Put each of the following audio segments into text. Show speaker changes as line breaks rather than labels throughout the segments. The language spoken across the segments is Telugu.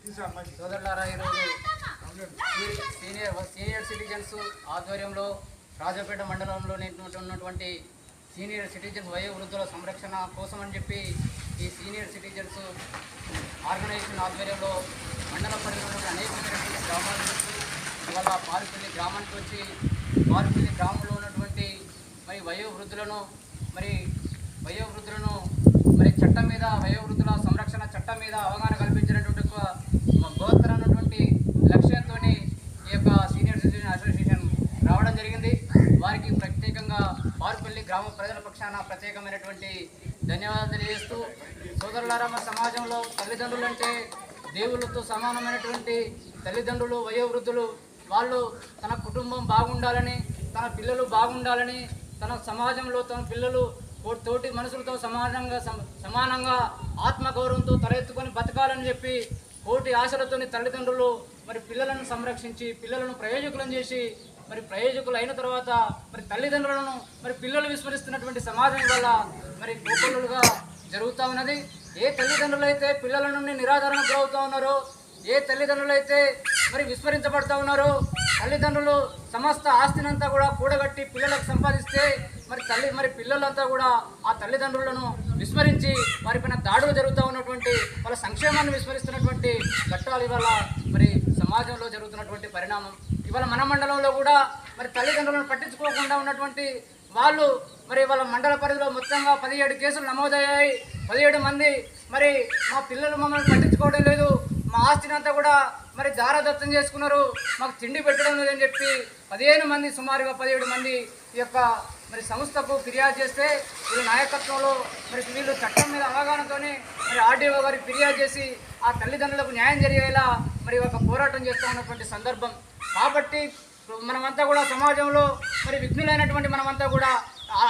సోదరులారా, ఈరోజు సీనియర్ సిటిజన్స్ ఆధ్వర్యంలో రాజపేట మండలంలో ఉన్నటువంటి సీనియర్ సిటిజన్స్ వయోవృద్ధుల సంరక్షణ కోసం అని చెప్పి ఈ సీనియర్ సిటిజన్స్ ఆర్గనైజేషన్ ఆధ్వర్యంలో మండల పరిధిలో అనేక గ్రామాల నుంచి ఇవాళ పారుపల్లి గ్రామానికి వచ్చి పారుపల్లి గ్రామంలో ఉన్నటువంటి వయోవృద్ధులను చట్టం మీద వయోవృద్ధుల సంరక్షణ చట్టం మీద అవగాహన కల్పించినటువంటి బృహత్తరమైనటువంటి లక్ష్యంతో ఈ యొక్క సీనియర్ సిటిజన్ అసోసియేషన్ రావడం జరిగింది. వారికి ప్రత్యేకంగా పారుపల్లి గ్రామ ప్రజల పక్షాన ప్రత్యేకమైనటువంటి ధన్యవాదాలు తెలియజేస్తూ, సోదరులారా, మా సమాజంలో తల్లిదండ్రులు అంటే దేవుళ్ళతో సమానమైనటువంటి తల్లిదండ్రులు వయోవృద్ధులు వాళ్ళు తన కుటుంబం బాగుండాలని, తన పిల్లలు బాగుండాలని, తన సమాజంలో తన పిల్లలు తోటి మనుషులతో సమానంగా ఆత్మగౌరవంతో తలెత్తుకొని బతకాలని చెప్పి కోటి ఆశలతోని తల్లిదండ్రులు పిల్లలను సంరక్షించి పిల్లలను ప్రయోజకులను చేసి ప్రయోజకులు అయిన తర్వాత తల్లిదండ్రులను పిల్లలు విస్మరిస్తున్నటువంటి సమాజం వల్ల కోపలుగా జరుగుతూ ఉన్నది. ఏ తల్లిదండ్రులు అయితే పిల్లల నుండి నిరాదరణకు గురవుతూ ఉన్నారో, ఏ తల్లిదండ్రులు అయితే విస్మరించబడుతూ ఉన్నారో, తల్లిదండ్రులు సమస్త ఆస్తినంతా కూడా కూడగట్టి పిల్లలకు సంపాదిస్తే పిల్లలంతా కూడా ఆ తల్లిదండ్రులను విస్మరించి వారిపైన దాడులు జరుగుతూ ఉన్నటువంటి వాళ్ళ సంక్షేమాన్ని విస్మరిస్తున్నటువంటి ఘట్టాలు ఇవాళ సమాజంలో జరుగుతున్నటువంటి పరిణామం. ఇవాళ మన మండలంలో కూడా తల్లిదండ్రులను పట్టించుకోకుండా ఉన్నటువంటి వాళ్ళు వాళ్ళ మండల పరిధిలో మొత్తంగా 17 కేసులు నమోదయ్యాయి. 17 మంది మా పిల్లలు మమ్మల్ని పట్టించుకోవడం లేదు, మా ఆస్తినంతా కూడా దారదత్తం చేసుకున్నారు, మాకు తిండి పెట్టడం లేదని చెప్పి 15 మంది సుమారుగా 17 మంది ఈ యొక్క సంస్థకు ఫిర్యాదు చేస్తే వీళ్ళ నాయకత్వంలో వీళ్ళు చట్టం మీద అవగాహనతోనే ఆర్డీఓ గారికి ఫిర్యాదు చేసి ఆ తల్లిదండ్రులకు న్యాయం జరిగేలా ఒక పోరాటం చేస్తూ ఉన్నటువంటి సందర్భం. కాబట్టి మనమంతా కూడా సమాజంలో విఘ్నులైనటువంటి మనమంతా కూడా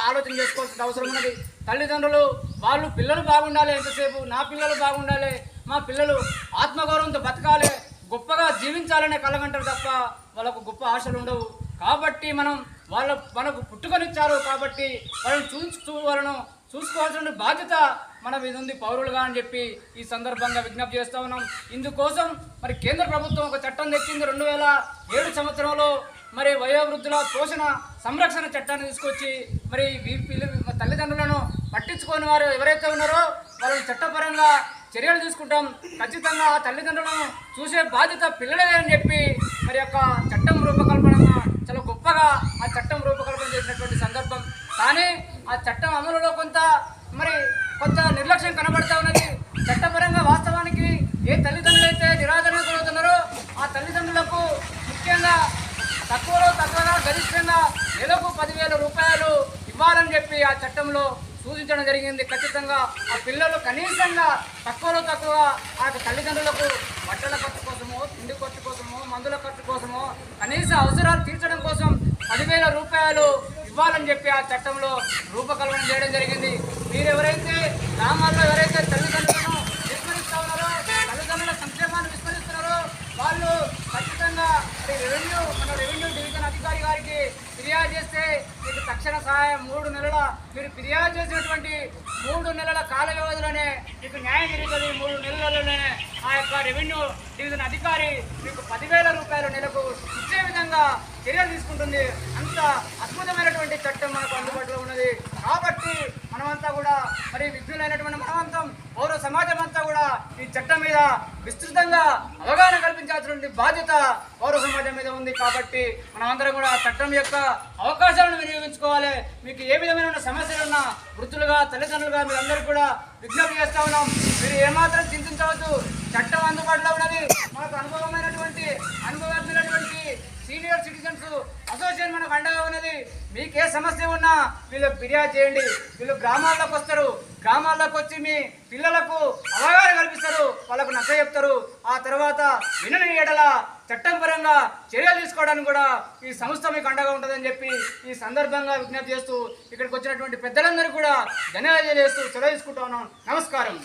ఆలోచన చేసుకోవాల్సిన అవసరం ఉన్నది. తల్లిదండ్రులు వాళ్ళు పిల్లలు బాగుండాలి, ఎంతసేపు నా పిల్లలు బాగుండాలి, మా పిల్లలు ఆత్మగౌరవంతో బతకాలి, గొప్పగా జీవించాలనే కలగంటారు తప్ప వాళ్ళకు గొప్ప ఆశలు ఉండవు. కాబట్టి మనకు పుట్టుకొనిచ్చారు కాబట్టి వాళ్ళను చూసుకోవాల్సిన బాధ్యత మన మీద ఉంది పౌరులుగా అని చెప్పి ఈ సందర్భంగా విజ్ఞప్తి చేస్తూ ఉన్నాం. ఇందుకోసం కేంద్ర ప్రభుత్వం ఒక చట్టం తెచ్చింది. 2007 సంవత్సరంలో వయోవృద్ధుల పోషణ సంరక్షణ చట్టాన్ని తీసుకొచ్చి తల్లిదండ్రులను పట్టించుకొని వారు ఎవరైతే ఉన్నారో వాళ్ళని చట్టపరంగా చర్యలు తీసుకుంటాం, ఖచ్చితంగా ఆ తల్లిదండ్రులను చూసే బాధ్యత పిల్లలదే అని చెప్పి యొక్క చట్టం రూపకల్పనగా చాలా గొప్పగా ఆ చట్టం రూపకల్పన చేసినటువంటి సందర్భం. కానీ ఆ చట్టం అమలులో కొంత నిర్లక్ష్యం కనబడతా ఉన్నది. చట్టపరంగా వాస్తవానికి ఏ తల్లిదండ్రులు అయితే నిరాదరణ కలుగుతున్నారో ఆ తల్లిదండ్రులకు ముఖ్యంగా తక్కువగా గరిష్టంగా నెలకు 10,000 రూపాయలు ఇవ్వాలని చెప్పి ఆ చట్టంలో సూచించడం జరిగింది. ఖచ్చితంగా ఆ పిల్లలు కనీసంగా తక్కువ ఆ తల్లిదండ్రులకు బట్టల ఖర్చు కోసమో, తిండి ఖర్చు కోసమో, మందుల ఖర్చు కోసమో, కనీస అవసరాలు తీర్చడం కోసం 10,000 రూపాయలు ఇవ్వాలని చెప్పి ఆ చట్టంలో రూపకల్పన చేయడం జరిగింది. మీరెవరైతే గ్రామాల్లో ఎవరైతే తల్లిదండ్రులను విస్మరిస్తూ ఉన్నారో, తల్లిదండ్రుల సంక్షేమాన్ని విస్మరిస్తున్నారో వాళ్ళు ఖచ్చితంగా రెవెన్యూ డివిజన్ అధికారి గారికి ఫిర్యాదు చేస్తే మీకు తక్షణ సహాయం 3 నెలల మీరు ఫిర్యాదు చేసినటువంటి 3 నెలల కాల వ్యవధిలోనే మీకు న్యాయం జరుగుతుంది. 3 నెలలలోనే ఆ యొక్క రెవెన్యూ డివిజన్ అధికారి మీకు 10,000 రూపాయలు నెలకు ఇచ్చే విధంగా చర్యలు తీసుకుంటుంది. అంత అద్భుతమైనటువంటి చట్టం మనకు అందుబాటులో ఉన్నది. కాబట్టి మనమంతా కూడా విఘ్నులైనటువంటి మనమంతం పౌర సమాజం అంతా కూడా ఈ చట్టం మీద విస్తృతంగా అవగాహన కల్పించాల్సినటువంటి బాధ్యత పౌర సమాజం మీద ఉంది. కాబట్టి మనమందరం కూడా ఆ చట్టం యొక్క అవకాశాలను వినియోగించుకోవాలి. మీకు ఏ విధమైన సమస్యలున్నా వృద్ధులుగా తల్లిదండ్రులుగా మీరందరూ కూడా విజ్ఞప్తి చేస్తా ఉన్నాం. మీరు ఏమాత్రం చింతించవద్దు, చట్టం అందుబాటులో ఉన్నది. మనకు అనుభవజ్ఞులైనటువంటి సీనియర్ సిటిజన్స్ అసోసియేషన్ మనకు అండగా ఉన్నది. మీకు ఏ సమస్య ఉన్నా వీళ్ళు ఫిర్యాదు చేయండి. వీళ్ళు గ్రామాల్లోకి వస్తారు, గ్రామాల్లోకి వచ్చి మీ పిల్లలకు అవగాహన కల్పిస్తారు, వాళ్ళకు నచ్చ చెప్తారు. ఆ తర్వాత వినని ఎడల చట్టం పరంగా చర్యలు తీసుకోవడానికి కూడా ఈ సంస్థ మీకు అండగా ఉంటుందని చెప్పి ఈ సందర్భంగా విజ్ఞప్తి చేస్తూ ఇక్కడికి వచ్చినటువంటి పెద్దలందరూ కూడా ధన్యవాదాలు చేస్తూ సెలవు తీసుకుంటా ఉన్నాం. నమస్కారం.